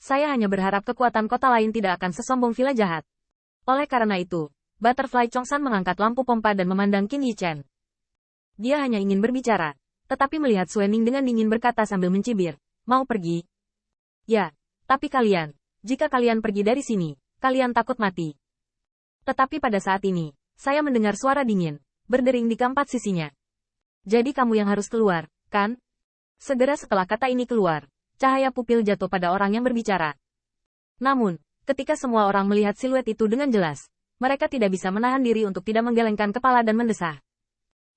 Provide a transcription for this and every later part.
Saya hanya berharap kekuatan kota lain tidak akan sesombong villa jahat. Oleh karena itu, Butterfly Chongsan mengangkat lampu pompa dan memandang Qin Yichen. Dia hanya ingin berbicara, tetapi melihat Suening dengan dingin berkata sambil mencibir, "Mau pergi?" "Ya, tapi kalian, jika kalian pergi dari sini, kalian takut mati." Tetapi pada saat ini, saya mendengar suara dingin, berdering di keempat sisinya. "Jadi kamu yang harus keluar, kan?" Segera setelah kata ini keluar, cahaya pupil jatuh pada orang yang berbicara. Namun, ketika semua orang melihat siluet itu dengan jelas, mereka tidak bisa menahan diri untuk tidak menggelengkan kepala dan mendesah.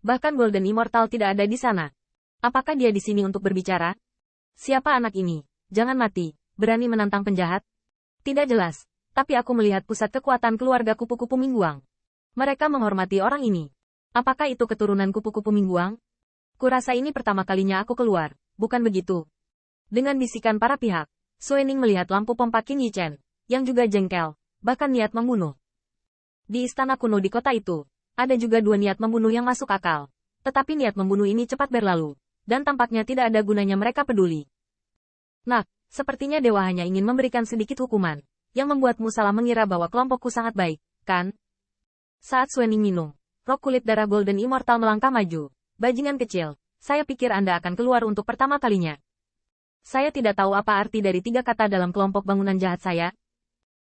Bahkan Golden Immortal tidak ada di sana. Apakah dia di sini untuk berbicara? Siapa anak ini? Jangan mati, berani menantang penjahat? Tidak jelas, tapi aku melihat pusat kekuatan keluarga kupu-kupu Mingguang. Mereka menghormati orang ini. Apakah itu keturunan kupu-kupu Mingguang? Kurasa ini pertama kalinya aku keluar, bukan begitu? Dengan bisikan para pihak, Suening melihat lampu pompa Qin Yichen, yang juga jengkel, bahkan niat membunuh. Di istana kuno di kota itu, ada juga dua niat membunuh yang masuk akal. Tetapi niat membunuh ini cepat berlalu, dan tampaknya tidak ada gunanya mereka peduli. Nah, sepertinya dewa hanya ingin memberikan sedikit hukuman, yang membuatmu salah mengira bahwa kelompokku sangat baik, kan? Saat Suening minum, rok kulit darah Golden Immortal melangkah maju. Bajingan kecil, saya pikir Anda akan keluar untuk pertama kalinya. Saya tidak tahu apa arti dari 3 kata dalam kelompok bangunan jahat saya.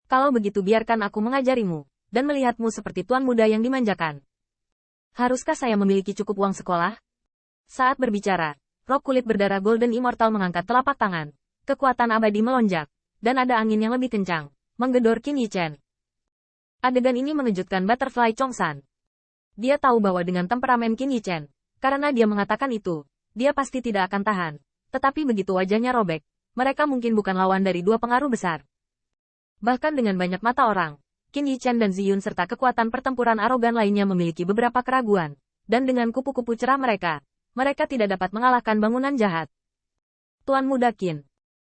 Kalau begitu biarkan aku mengajarimu, dan melihatmu seperti tuan muda yang dimanjakan. Haruskah saya memiliki cukup uang sekolah? Saat berbicara, rok kulit berdarah Golden Immortal mengangkat telapak tangan. Kekuatan abadi melonjak, dan ada angin yang lebih kencang, menggedor Qin Yichen. Adegan ini mengejutkan Butterfly Chongsan. Dia tahu bahwa dengan temperamen Qin Yichen, karena dia mengatakan itu, dia pasti tidak akan tahan. Tetapi begitu wajahnya robek, mereka mungkin bukan lawan dari dua pengaruh besar. Bahkan dengan banyak mata orang, Qin Yichen dan Ziyun serta kekuatan pertempuran arogan lainnya memiliki beberapa keraguan. Dan dengan kupu-kupu cerah mereka, mereka tidak dapat mengalahkan bangunan jahat. Tuan muda Qin.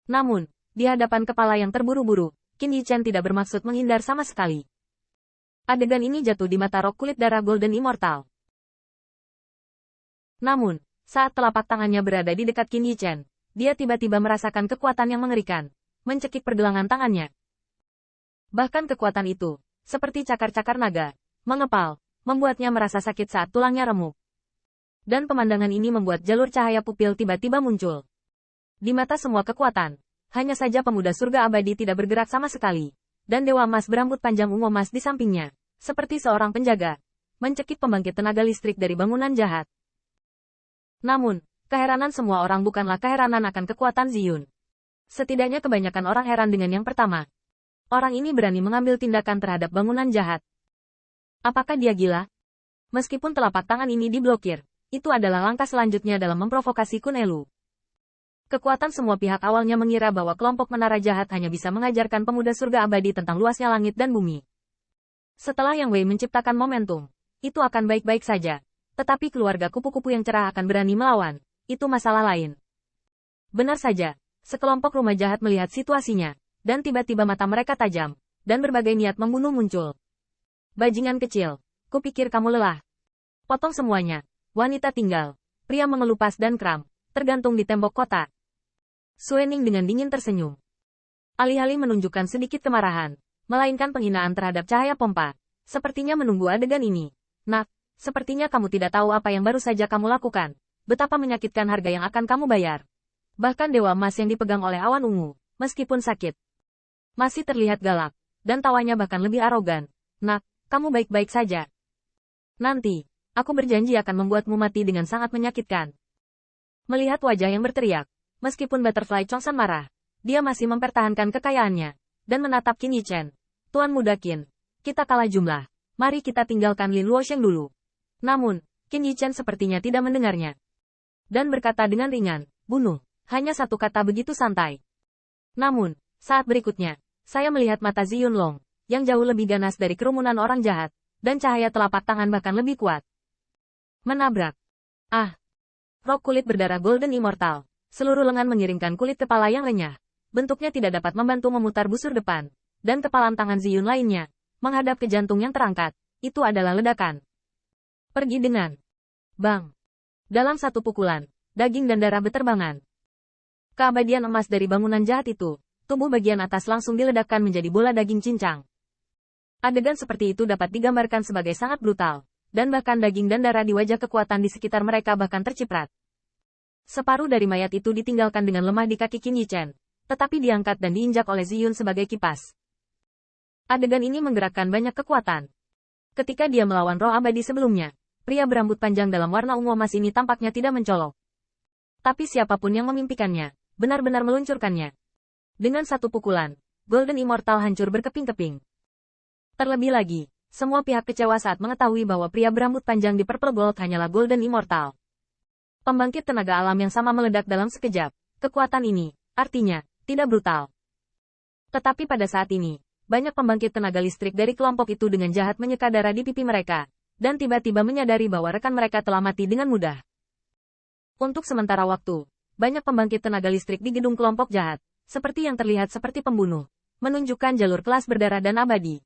Namun, di hadapan kepala yang terburu-buru, Qin Yichen tidak bermaksud menghindar sama sekali. Adegan ini jatuh di mata rok kulit darah Golden Immortal. Namun, saat telapak tangannya berada di dekat Qin Yichen, dia tiba-tiba merasakan kekuatan yang mengerikan, mencekik pergelangan tangannya. Bahkan kekuatan itu, seperti cakar-cakar naga, mengepal, membuatnya merasa sakit saat tulangnya remuk. Dan pemandangan ini membuat jalur cahaya pupil tiba-tiba muncul. Di mata semua kekuatan, hanya saja pemuda surga abadi tidak bergerak sama sekali, dan Dewa Emas berambut panjang ungu emas di sampingnya, seperti seorang penjaga, mencekik pembangkit tenaga listrik dari bangunan jahat. Namun, keheranan semua orang bukanlah keheranan akan kekuatan Ziyun. Setidaknya kebanyakan orang heran dengan yang pertama. Orang ini berani mengambil tindakan terhadap bangunan jahat. Apakah dia gila? Meskipun telapak tangan ini diblokir, itu adalah langkah selanjutnya dalam memprovokasi Kunelu. Kekuatan semua pihak awalnya mengira bahwa kelompok menara jahat hanya bisa mengajarkan pemuda surga abadi tentang luasnya langit dan bumi. Setelah Yang Wei menciptakan momentum, itu akan baik-baik saja. Tetapi keluarga kupu-kupu yang cerah akan berani melawan, itu masalah lain. Benar saja, sekelompok rumah jahat melihat situasinya, dan tiba-tiba mata mereka tajam, dan berbagai niat membunuh muncul. Bajingan kecil, kupikir kamu lelah. Potong semuanya, wanita tinggal, pria mengelupas dan kram, tergantung di tembok kota. Suening dengan dingin tersenyum. Alih-alih menunjukkan sedikit kemarahan, melainkan penghinaan terhadap cahaya pompa, sepertinya menunggu adegan ini. Nak, sepertinya kamu tidak tahu apa yang baru saja kamu lakukan, betapa menyakitkan harga yang akan kamu bayar. Bahkan Dewa Emas yang dipegang oleh awan ungu, meskipun sakit, masih terlihat galak, dan tawanya bahkan lebih arogan. Nak, kamu baik-baik saja. Nanti, aku berjanji akan membuatmu mati dengan sangat menyakitkan. Melihat wajah yang berteriak, meskipun Butterfly Chongsan marah, dia masih mempertahankan kekayaannya, dan menatap Qin Yichen. Tuan muda Qin, kita kalah jumlah, mari kita tinggalkan Lin Luosheng dulu. Namun, Qin Yichen sepertinya tidak mendengarnya. Dan berkata dengan ringan, bunuh, hanya satu kata begitu santai. Namun, saat berikutnya, saya melihat mata Ziyun Long, yang jauh lebih ganas dari kerumunan orang jahat, dan cahaya telapak tangan bahkan lebih kuat. Menabrak. Ah! Rok kulit berdarah Golden Immortal, seluruh lengan mengiringkan kulit kepala yang renyah. Bentuknya tidak dapat membantu memutar busur depan, dan kepalan tangan Ziyun lainnya, menghadap ke jantung yang terangkat, itu adalah ledakan. Pergi dengan bang. Dalam satu pukulan, daging dan darah beterbangan. Keabadian emas dari bangunan jahat itu, tubuh bagian atas langsung diledakkan menjadi bola daging cincang. Adegan seperti itu dapat digambarkan sebagai sangat brutal, dan bahkan daging dan darah di wajah kekuatan di sekitar mereka bahkan terciprat. Separuh dari mayat itu ditinggalkan dengan lemah di kaki Qin Yichen, tetapi diangkat dan diinjak oleh Ziyun sebagai kipas. Adegan ini menggerakkan banyak kekuatan. Ketika dia melawan roh abadi sebelumnya, pria berambut panjang dalam warna ungu emas ini tampaknya tidak mencolok. Tapi siapapun yang memimpikannya, benar-benar meluncurkannya. Dengan satu pukulan, Golden Immortal hancur berkeping-keping. Terlebih lagi, semua pihak kecewa saat mengetahui bahwa pria berambut panjang di Purple Gold hanyalah Golden Immortal. Pembangkit tenaga alam yang sama meledak dalam sekejap. Kekuatan ini, artinya, tidak brutal. Tetapi pada saat ini, banyak pembangkit tenaga listrik dari kelompok itu dengan jahat menyeka darah di pipi mereka, dan tiba-tiba menyadari bahwa rekan mereka telah mati dengan mudah. Untuk sementara waktu, banyak pembangkit tenaga listrik di gedung kelompok jahat, seperti yang terlihat seperti pembunuh, menunjukkan jalur kelas berdarah dan abadi.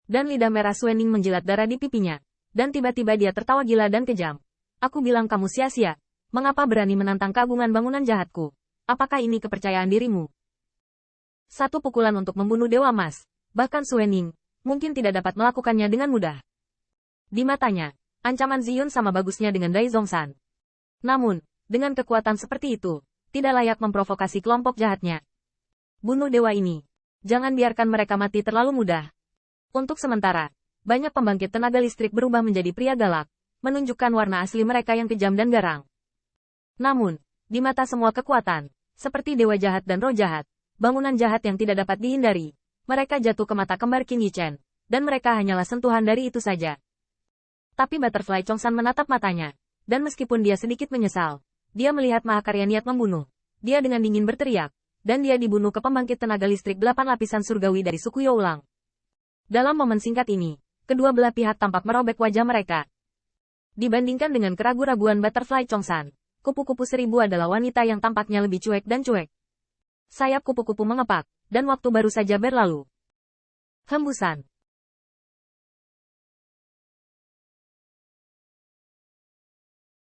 Dan lidah merah Suening menjilat darah di pipinya, dan tiba-tiba dia tertawa gila dan kejam. Aku bilang kamu sia-sia, mengapa berani menantang keagungan bangunan jahatku? Apakah ini kepercayaan dirimu? Satu pukulan untuk membunuh Dewa Emas, bahkan Suening, mungkin tidak dapat melakukannya dengan mudah. Di matanya, ancaman Ziyun sama bagusnya dengan Dai Zhongshan. Namun, dengan kekuatan seperti itu, tidak layak memprovokasi kelompok jahatnya. Bunuh dewa ini. Jangan biarkan mereka mati terlalu mudah. Untuk sementara, banyak pembangkit tenaga listrik berubah menjadi pria galak, menunjukkan warna asli mereka yang kejam dan garang. Namun, di mata semua kekuatan, seperti dewa jahat dan roh jahat, bangunan jahat yang tidak dapat dihindari, mereka jatuh ke mata kembar Qin Yichen, dan mereka hanyalah sentuhan dari itu saja. Tapi Butterfly Chongshan menatap matanya. Dan meskipun dia sedikit menyesal, dia melihat Mahakarya niat membunuh. Dia dengan dingin berteriak, dan dia dibunuh ke pembangkit tenaga listrik 8 lapisan surgawi dari suku Youlang. Dalam momen singkat ini, kedua belah pihak tampak merobek wajah mereka. Dibandingkan dengan keraguan-raguan Butterfly Chongshan, kupu-kupu 1000 adalah wanita yang tampaknya lebih cuek dan cuek. Sayap kupu-kupu mengepak, dan waktu baru saja berlalu. Hembusan.